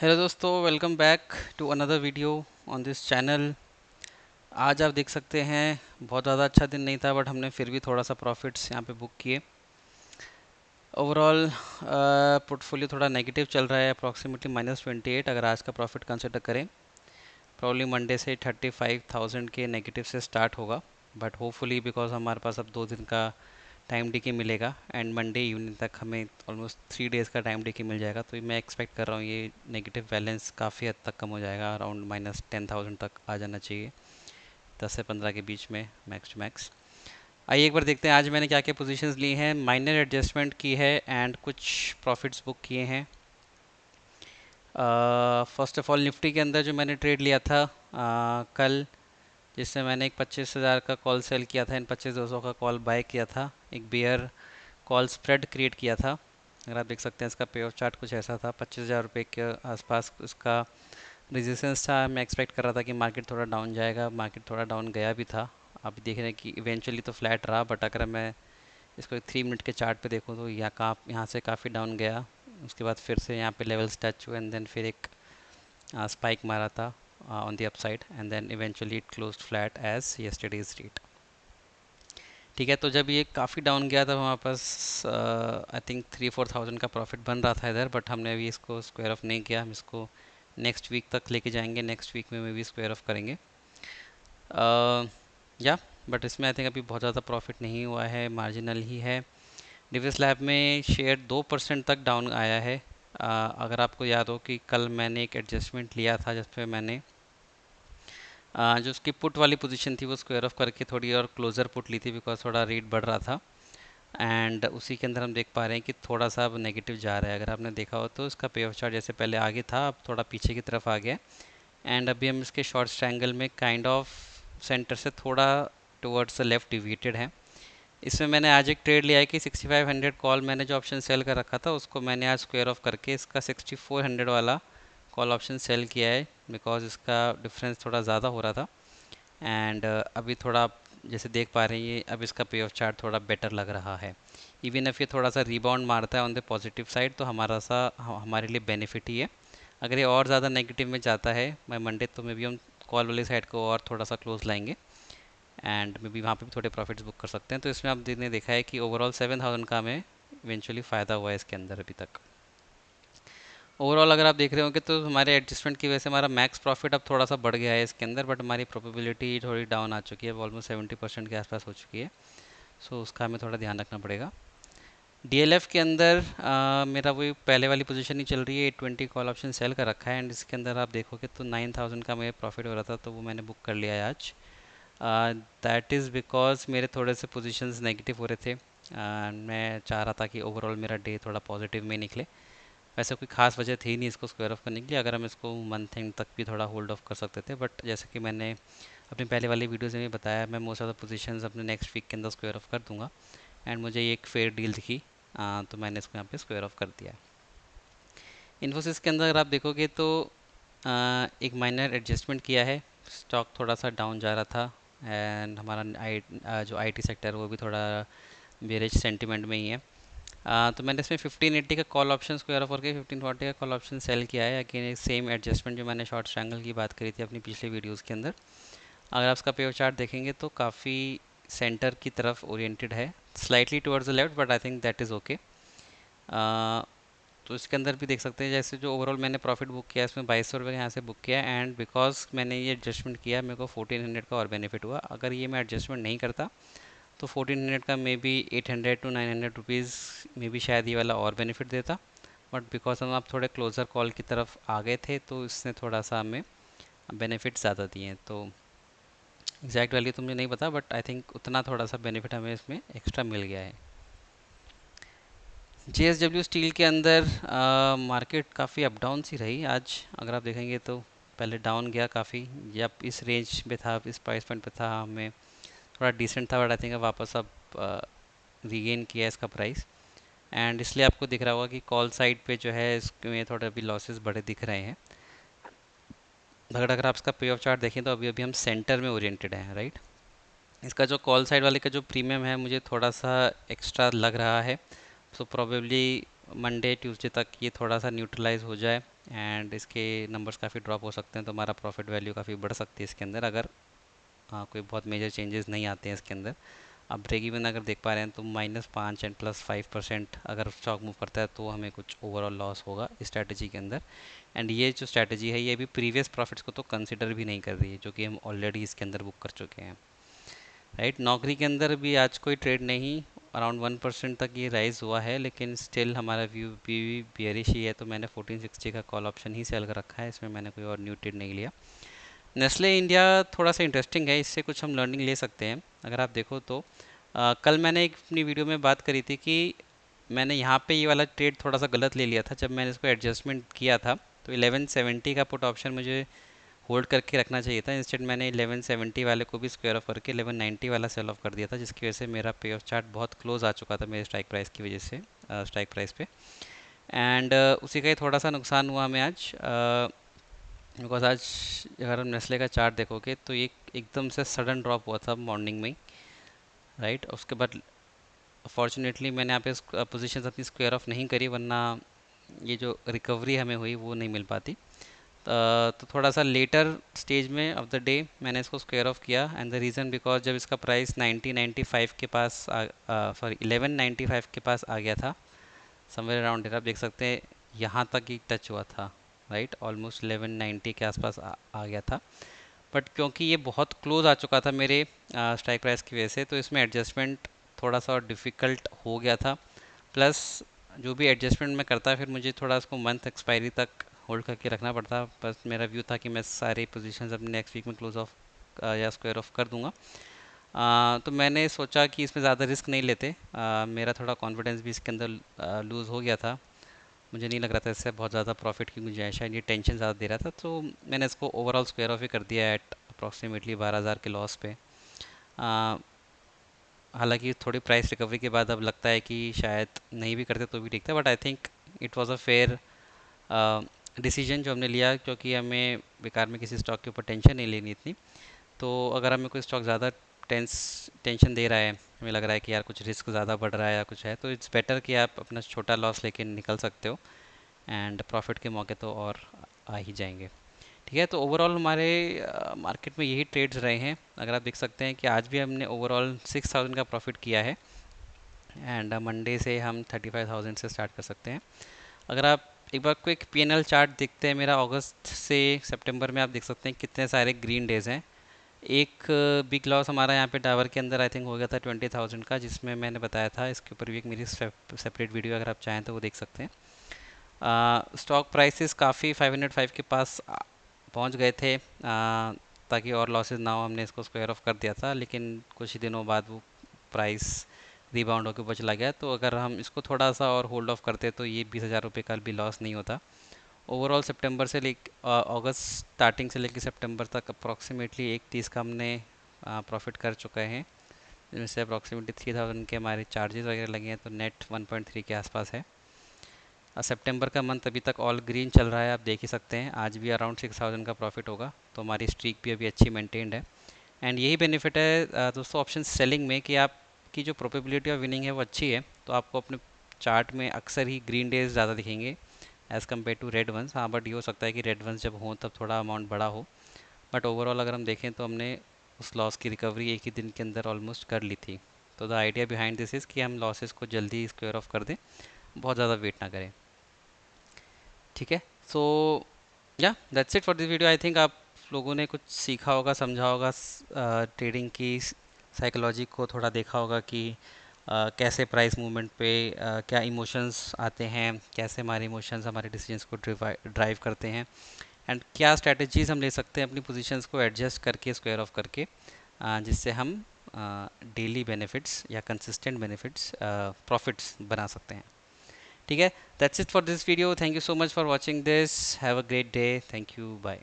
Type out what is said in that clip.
Hello दोस्तों, welcome back to another video on this channel. आज आप देख सकते हैं बहुत ज़्यादा अच्छा दिन नहीं था, बट हमने फिर भी थोड़ा सा प्रॉफिट्स यहाँ पे बुक किए। ओवरऑल पोर्टफोलियो थोड़ा नेगेटिव चल रहा है, अप्रॉक्सीमेटली -28 अगर आज का प्रॉफिट कंसिडर करें। प्रॉब्ली मंडे से 35,000 के नेगेटिव से स्टार्ट होगा, बट होपफुली बिकॉज हमारे पास अब 2 दिन का टाइम डिके मिलेगा एंड मंडे इवनिंग तक हमें ऑलमोस्ट 3 डेज़ का टाइम डिके मिल जाएगा, तो मैं एक्सपेक्ट कर रहा हूँ ये नेगेटिव बैलेंस काफ़ी हद तक कम हो जाएगा। अराउंड -10,000 तक आ जाना चाहिए, 10 से 15 के बीच में मैक्स टू मैक्स। आइए एक बार देखते हैं आज मैंने क्या क्या पोजीशंस ली हैं, माइनर एडजस्टमेंट की है एंड कुछ प्रॉफिट्स बुक किए हैं। फर्स्ट ऑफ ऑल निफ्टी के अंदर जो मैंने ट्रेड लिया था कल, जिससे मैंने एक 25,000 का कॉल सेल किया था एंड 25,200 का कॉल बाय किया था, एक बेयर कॉल स्प्रेड क्रिएट किया था। अगर आप देख सकते हैं इसका पे ऑफ चार्ट कुछ ऐसा था, 25,000 रुपये के आसपास उसका रेजिस्टेंस था। मैं एक्सपेक्ट कर रहा था कि मार्केट थोड़ा डाउन जाएगा, मार्केट थोड़ा डाउन गया भी था। आप देख रहे हैं कि इवेंचुअली तो फ्लैट रहा, बट अगर मैं इसको 3 मिनट के चार्ट पे देखूँ तो यहाँ से काफ़ी डाउन गया। उसके बाद फिर से यहाँ पे लेवल्स टच हुए एंड देन फिर एक स्पाइक मारा था on the upside and then eventually it closed flat as yesterday's rate. ठीक है, तो जब ये काफ़ी डाउन गया तब हमारे पास आई थिंक 3-4 थाउजेंड का प्रॉफिट बन रहा था इधर, बट हमने अभी इसको स्क्वायर ऑफ नहीं किया। हम इसको नेक्स्ट वीक तक लेके जाएंगे, नेक्स्ट वीक में भी स्क्वायर ऑफ करेंगे। या बट इसमें आई थिंक अभी बहुत ज़्यादा प्रॉफिट नहीं हुआ है, मार्जिनल ही है। डिविस लैब में शेयर 2% तक डाउन आया है। अगर आपको याद हो कि कल मैंने एक एडजस्टमेंट लिया था जिस पे मैंने जो उसकी पुट वाली पोजीशन थी वो स्क्वायर ऑफ करके थोड़ी और क्लोज़र पुट ली थी, बिकॉज थोड़ा रेट बढ़ रहा था एंड उसी के अंदर हम देख पा रहे हैं कि थोड़ा सा अब नेगेटिव जा रहा है। अगर आपने देखा हो तो इसका पे ऑफ चार्ट जैसे पहले आगे था, अब थोड़ा पीछे की तरफ आ गया एंड अभी हम इसके शॉर्ट ट्रायंगल में काइंड ऑफ सेंटर से थोड़ा टुवर्ड्स द लेफ्ट डिविएटेड है। इसमें मैंने आज एक ट्रेड लिया है कि 6500 कॉल मैंने जो ऑप्शन सेल कर रखा था उसको मैंने आज स्क्वायर ऑफ करके इसका 6400 वाला कॉल ऑप्शन सेल किया है, बिकॉज इसका डिफरेंस थोड़ा ज़्यादा हो रहा था एंड अभी थोड़ा आप जैसे देख पा रहे हैं ये अब इसका पे ऑफ चार्ट थोड़ा बेटर लग रहा है। इवन इफ ये थोड़ा सा रिबाउंड मारता है ऑन द पॉजिटिव साइड तो हमारे लिए बेनिफिट ही है। अगर ये और ज़्यादा नेगेटिव में जाता है मैं मंडे, तो मे बी हम कॉल वाली साइड को और थोड़ा सा क्लोज लाएंगे एंड मे बी वहाँ पे भी थोड़े प्रॉफिट्स बुक कर सकते हैं। तो इसमें आपने देखा है कि ओवरऑल 7,000 का हमें इवेंचुअली फ़ायदा हुआ है इसके अंदर अभी तक। ओवरऑल अगर आप देख रहे होंगे तो हमारे एडजस्टमेंट की वजह से हमारा मैक्स प्रॉफिट अब थोड़ा सा बढ़ गया है इसके अंदर, बट हमारी प्रोबेबिलिटी थोड़ी डाउन आ चुकी है, ऑलमोस्ट 70% के आसपास हो चुकी है। सो उसका हमें थोड़ा ध्यान रखना पड़ेगा। डीएलएफ के अंदर मेरा वही पहले वाली पोजीशन ही चल रही है, 820 कॉल ऑप्शन सेल कर रखा है एंड इसके अंदर आप देखोगे तो 9,000 का मेरे प्रॉफिट हो रहा था, तो वो मैंने बुक कर लिया है आज। दैट इज़ बिकॉज मेरे थोड़े से पोजीशंस नेगेटिव हो रहे थे एंड मैं चाह रहा था कि ओवरऑल मेरा डे थोड़ा पॉजिटिव में निकले। वैसे कोई खास वजह थी नहीं इसको स्क्वायर ऑफ करने के लिए, अगर हम इसको मंथ एंड तक भी थोड़ा होल्ड ऑफ कर सकते थे, बट जैसे कि मैंने अपनी पहले वाली वीडियोज़ में भी बताया, मैं मोस्ट ऑफ द पोजीशंस अपने नेक्स्ट वीक के अंदर स्क्वायर ऑफ कर दूंगा एंड मुझे ये एक फेयर डील दिखी, तो मैंने इसको यहाँ पे स्क्वायर ऑफ कर दिया। इन्फोसिस के अंदर अगर आप देखोगे तो एक माइनर एडजस्टमेंट किया है, स्टॉक थोड़ा सा डाउन जा रहा था एंड हमारा जो आईटी सेक्टर है वो भी थोड़ा बेरिश सेंटिमेंट में ही है। तो मैंने इसमें 1580 का कॉल ऑप्शन स्क्वायर ऑफ करके 1540 का कॉल ऑप्शन सेल किया है। अगेन सेम एडजस्टमेंट जो मैंने शॉर्ट ट्रायंगल की बात करी थी अपनी पिछले वीडियोस के अंदर, अगर आप उसका पे ऑफ चार्ट देखेंगे तो काफ़ी सेंटर की तरफ ओरिएंटेड है, slightly towards the left, but I think that is okay. तो इसके अंदर भी देख सकते हैं जैसे जो ओवरऑल मैंने प्रॉफिट बुक किया इसमें 2200 रुपये यहाँ से बुक किया एंड बिकॉज मैंने ये एडजस्टमेंट किया मेरे को 1400 का और बेनिफिट हुआ। अगर ये मैं एडजस्टमेंट नहीं करता तो 1400 का may be 800 to 900 rupees may be शायद ये वाला और बेनिफिट देता, बट बिकॉज हम आप थोड़े क्लोज़र कॉल की तरफ आ गए थे तो इसने थोड़ा सा हमें बेनिफिट ज़्यादा दिए हैं। तो एग्जैक्ट वैल्यू तो मुझे नहीं पता, बट आई थिंक उतना थोड़ा सा बेनिफिट हमें इसमें एक्स्ट्रा मिल गया है। जेएसडब्ल्यू स्टील के अंदर मार्केट काफ़ी अप डाउन सी रही आज, अगर आप देखेंगे तो पहले डाउन गया काफ़ी, जब इस रेंज पे था, इस प्राइस पॉइंट पे था, हमें थोड़ा डिसेंट था, बट आई थिंक वापस अब रीगेन किया है इसका प्राइस एंड इसलिए आपको दिख रहा होगा कि कॉल साइड पे जो है इसमें थोड़े अभी लॉसेस बड़े दिख रहे हैं। अगर आप इसका पे ऑफ चार्ट देखें तो अभी अभी हम सेंटर में ओरिएंटेड हैं, राइट। इसका जो कॉल साइड वाले का जो प्रीमियम है मुझे थोड़ा सा एक्स्ट्रा लग रहा है, सो प्रोबेबली मंडे ट्यूसडे तक ये थोड़ा सा न्यूट्रलाइज हो जाए एंड इसके नंबर्स काफ़ी ड्रॉप हो सकते हैं, तो हमारा प्रॉफिट वैल्यू काफ़ी बढ़ सकती है इसके अंदर, अगर कोई बहुत मेजर चेंजेस नहीं आते हैं इसके अंदर। आप ब्रेक इवन अगर देख पा रहे हैं तो -5 एंड +5% अगर स्टॉक मूव करता है तो हमें कुछ ओवरऑल लॉस होगा इस स्ट्रैटेजी के अंदर। एंड ये जो स्ट्रैटेजी है ये भी प्रीवियस प्रॉफिट्स को तो कंसिडर भी नहीं कर रही है, जो कि हम ऑलरेडी इसके अंदर बुक कर चुके हैं, राइट। नौकरी के अंदर भी आज कोई ट्रेड नहीं, अराउंड 1% तक ये राइज हुआ है, लेकिन स्टिल हमारा व्यू भी बियरिश ही है, तो मैंने 1460 का कॉल ऑप्शन ही सेल कर रखा है, इसमें मैंने कोई और न्यू ट्रेड नहीं लिया। नेस्ले इंडिया थोड़ा सा इंटरेस्टिंग है, इससे कुछ हम लर्निंग ले सकते हैं। अगर आप देखो तो कल मैंने एक अपनी वीडियो में बात करी थी कि मैंने यहाँ पे ये वाला ट्रेड थोड़ा सा गलत ले लिया था, जब मैंने इसको एडजस्टमेंट किया था तो 1170 का पुट ऑप्शन मुझे होल्ड करके रखना चाहिए था। इंस्टेड मैंने 1170 वाले को भी स्क्वायर ऑफ करके 1190 वाला सेल ऑफ कर दिया था, जिसकी वजह से मेरा पे ऑफ चार्ट बहुत क्लोज आ चुका था मेरे स्ट्राइक प्राइस की वजह से, स्ट्राइक प्राइस पे। एंड उसी का ही थोड़ा सा नुकसान हुआ हमें आज, बिकॉज आज अगर हम नेस्ले का चार्ट देखोगे तो एक एकदम से सडन ड्रॉप हुआ था मॉर्निंग में, राइट। उसके बाद फॉर्चुनेटली मैंने यहाँ पे पोजीशंस अपनी स्क्वायर ऑफ नहीं करी, वरना ये जो रिकवरी हमें हुई वो नहीं मिल पाती। तो थोड़ा सा लेटर स्टेज में ऑफ द डे मैंने इसको स्क्वायर ऑफ किया, एंड द रीज़न बिकॉज जब इसका प्राइस 1995 के पास सॉरी 1195 के पास आ गया था, समवेयर अराउंड आप देख सकते हैं यहाँ तक ही टच हुआ था, राइट। ऑलमोस्ट 1190 के आसपास आ गया था, बट क्योंकि ये बहुत क्लोज आ चुका था मेरे स्ट्राइक प्राइस की वजह से, तो इसमें एडजस्टमेंट थोड़ा सा डिफ़िकल्ट हो गया था। प्लस जो भी एडजस्टमेंट मैं करता फिर मुझे थोड़ा उसको मंथ एक्सपायरी तक होल्ड करके रखना पड़ता। बस मेरा व्यू था कि मैं सारे पोजीशंस अपने नेक्स्ट वीक में क्लोज ऑफ या स्क्वायर ऑफ कर दूंगा। तो मैंने सोचा कि इसमें ज़्यादा रिस्क नहीं लेते। मेरा थोड़ा कॉन्फिडेंस भी इसके अंदर लूज़ हो गया था, मुझे नहीं लग रहा था इससे बहुत ज़्यादा प्रॉफिट की गुंजाइश, शायद ये टेंशन ज़्यादा दे रहा था, तो मैंने इसको ओवरऑल स्क्वायर ऑफ ही कर दिया एट अप्रॉक्सीमेटली 12,000 के लॉस पे। हालांकि थोड़ी प्राइस रिकवरी के बाद अब लगता है कि शायद नहीं भी करते तो भी ठीक था, but I think it was a fair decision जो हमने लिया, क्योंकि हमें बेकार में किसी स्टॉक के ऊपर टेंशन नहीं लेनी इतनी। तो अगर हमें कोई स्टॉक ज़्यादा टेंशन दे रहा है, हमें लग रहा है कि यार कुछ रिस्क ज़्यादा बढ़ रहा है या कुछ है, तो इट्स बेटर कि आप अपना छोटा लॉस लेके निकल सकते हो, एंड प्रॉफिट के मौके तो और आ ही जाएंगे। ठीक है, तो ओवरऑल हमारे मार्केट में यही ट्रेड्स रहे हैं। अगर आप देख सकते हैं कि आज भी हमने ओवरऑल 6000 का प्रॉफिट किया है, एंड मंडे से हम 35,000 से स्टार्ट कर सकते हैं। अगर आप एक बार को एक पीएनएल चार्ट देखते हैं मेरा, अगस्त से सितंबर में आप देख सकते हैं कितने सारे ग्रीन डेज हैं। एक बिग लॉस हमारा यहाँ पे टावर के अंदर आई थिंक हो गया था 20,000 का, जिसमें मैंने बताया था, इसके ऊपर भी एक मेरी सेपरेट वीडियो अगर आप चाहें तो वो देख सकते हैं। स्टॉक प्राइसेस काफ़ी 505 के पास पहुंच गए थे, ताकि और लॉसेस ना हो, हमने इसको स्क्वायर ऑफ कर दिया था, लेकिन कुछ ही दिनों बाद वो प्राइस रिबाउंड होकर ऊपर चला गया। तो अगर हम इसको थोड़ा सा और होल्ड ऑफ करते तो ये 20,000 रुपये का भी लॉस नहीं होता। ओवरऑल सितंबर से ले अगस्त स्टार्टिंग से लेकर सितंबर तक अप्रॉक्सीमेटली 130 का हमने प्रॉफिट कर चुके हैं, जिनमें से अप्रॉक्सीमेटली 3000 के हमारे चार्जेस वगैरह लगे हैं, तो नेट 1.3 के आसपास है। सितंबर का मंथ अभी तक ऑल ग्रीन चल रहा है, आप देख ही सकते हैं, आज भी अराउंड 6000 का प्रॉफिट होगा, तो हमारी स्ट्रीक भी अभी अच्छी मेंटेन्ड है। एंड यही बेनिफिट है दोस्तों ऑप्शन सेलिंग में, कि आपकी जो प्रोबेबिलिटी ऑफ विनिंग है वो अच्छी है, तो आपको अपने चार्ट में अक्सर ही ग्रीन डेज ज़्यादा दिखेंगे as compared to red ones. हाँ, बट ये हो सकता है कि रेड वंस जब हों तब थोड़ा अमाउंट बड़ा हो, बट ओवरऑल अगर हम देखें तो हमने उस लॉस की रिकवरी एक ही दिन के अंदर ऑलमोस्ट कर ली थी। तो the idea behind this is कि हम लॉसेस को जल्दी स्क्वेयर ऑफ कर दें, बहुत ज़्यादा वेट ना करें। ठीक है, सो या that's it for this video. I think आप लोगों ने कुछ सीखा होगा, समझा होगा, ट्रेडिंग की साइकोलॉजी को थोड़ा देखा होगा कि कैसे प्राइस मूवमेंट पे क्या इमोशंस आते हैं, कैसे हमारे इमोशंस हमारे डिसीजंस को ड्राइव करते हैं, एंड क्या स्ट्रेटजीज हम ले सकते हैं अपनी पोजीशंस को एडजस्ट करके, स्क्वायर ऑफ करके, जिससे हम डेली बेनिफिट्स या कंसिस्टेंट बेनिफिट्स प्रॉफिट्स बना सकते हैं। ठीक है, that's it for this video. Thank you so much for watching this. Have a great day. Thank you, bye.